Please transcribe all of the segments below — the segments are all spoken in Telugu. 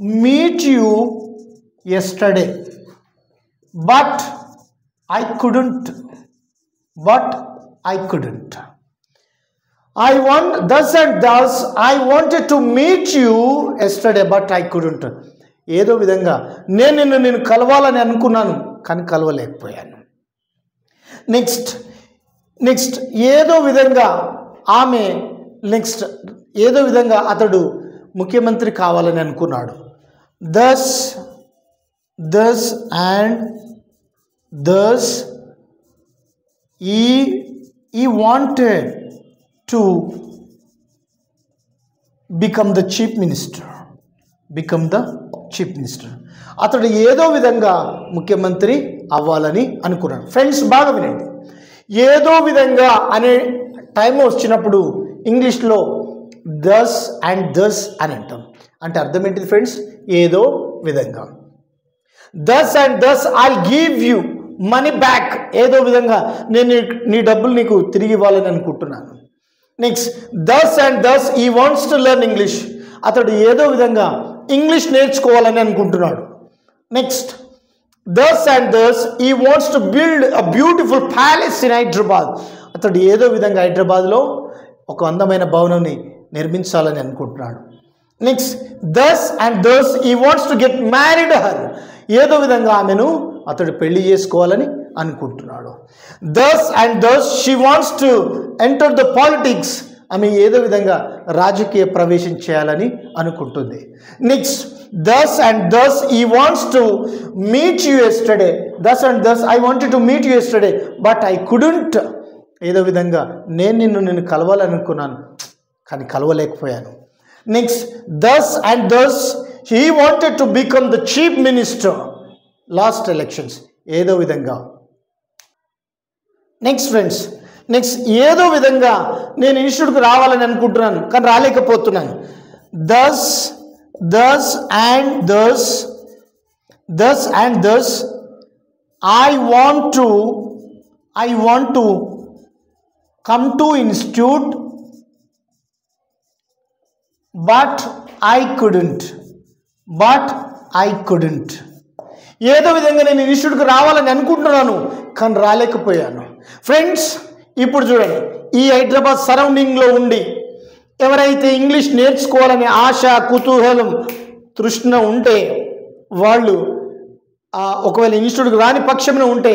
meet you yesterday, but I couldn't. Thus and thus I wanted to meet you yesterday, but I couldn't. ఏదో విధంగా నేను కలవాలని అనుకున్నాను, కానీ కలవలేకపోయాను. నెక్స్ట్ ఏదో విధంగా ఆమె ఏదో విధంగా అతడు ముఖ్యమంత్రి కావాలని అనుకున్నాడు. thus he wanted to become the chief minister. అతడు ఏదో విధంగా ముఖ్యమంత్రి అవ్వాలని అనుకున్నాడు. ఫ్రెండ్స్ బాగా వినండి, ఏదో విధంగా అనే టైం వచ్చినప్పుడు ఇంగ్లీష్లో thus and thus అని అంటాం. అంటే అర్థం ఏంటిది ఫ్రెండ్స్? ఏదో విధంగా. thus and thus I'll give you money back. ఏదో విధంగా నేను నీ డబ్బులు నీకు తిరిగి ఇవ్వాలని అనుకుంటున్నాను. Next thus and thus he wants to learn English. అతడు ఏదో విధంగా ఇంగ్లీష్ నేర్చుకోవాలని అనుకుంటున్నాడు. Next thus and thus he wants to build a beautiful palace in Hyderabad. అతడు ఏదో విధంగా హైదరాబాద్లో ఒక అందమైన భవనాన్ని నిర్మించాలని అనుకుంటున్నాడు. Next thus and thus he wants to get married her. ఏదో విధంగా ఆమెను అతడు పెళ్లి చేసుకోవాలని అనుకుంటున్నాడు. thus and thus she wants to enter the politics. ఆమె ఏదో విధంగా రాజకీయ ప్రవేశం చేయాలని అనుకుంటుంది. Next thus and thus he wants to meet you yesterday. thus and thus I wanted to meet you yesterday, but I couldn't. ఏదో విధంగా నిన్ను కలవాలనుకున్నాను, కానీ కలవలేకపోయాను. Next thus and thus he wanted to become the chief minister. Last elections ఏదో విధంగా. నెక్స్ట్ ఫ్రెండ్స్, ఏదో విధంగా నేను ఇన్స్టిట్యూట్కి రావాలని అనుకుంటున్నాను, కానీ రాలేకపోతున్నాను. thus and thus I want to come to institute, but I couldn't. ఏదో విధంగా నేను ఇన్స్టిట్యూట్కి రావాలని అనుకుంటున్నాను, కానీ రాలేకపోయాను. ఫ్రెండ్స్ ఇప్పుడు చూడండి, ఈ హైదరాబాద్ సరౌండింగ్లో ఉండి ఎవరైతే ఇంగ్లీష్ నేర్చుకోవాలనే ఆశ, కుతూహలం, తృష్ణ ఉంటే వాళ్ళు ఒకవేళ ఇన్స్టిట్యూట్కి రాని పక్షంలో ఉంటే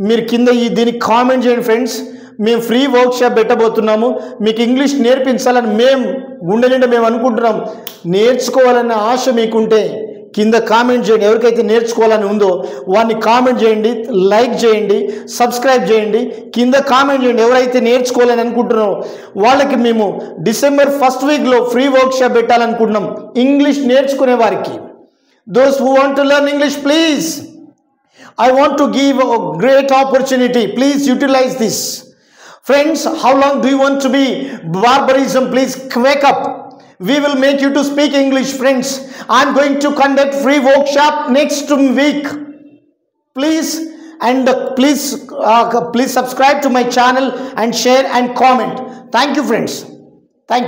మీరు కింద దీనికి కామెంట్ చేయండి. ఫ్రెండ్స్ మేము ఫ్రీ వర్క్షాప్ పెట్టబోతున్నాము, మీకు ఇంగ్లీష్ నేర్పించాలని మేము గుండె నిండా మేము అనుకుంటున్నాం. నేర్చుకోవాలన్న ఆశ మీకుంటే కింద కామెంట్ చేయండి. ఎవరికైతే నేర్చుకోవాలని ఉందో వాడిని కామెంట్ చేయండి, లైక్ చేయండి, సబ్స్క్రైబ్ చేయండి, కింద కామెంట్ చేయండి. ఎవరైతే నేర్చుకోవాలని అనుకుంటున్నారో వాళ్ళకి మేము డిసెంబర్ 1st వీక్లో ఫ్రీ వర్క్షాప్ పెట్టాలనుకుంటున్నాం ఇంగ్లీష్ నేర్చుకునే వారికి. Those who want to learn English, please, I want to give a great opportunity. Please utilize this. Friends, how long do you want to be barbarism? Please wake up. We will make you to speak English. Friends, I am going to conduct free workshop next week. Please subscribe to my channel and share and comment. Thank you, friends. Thank you.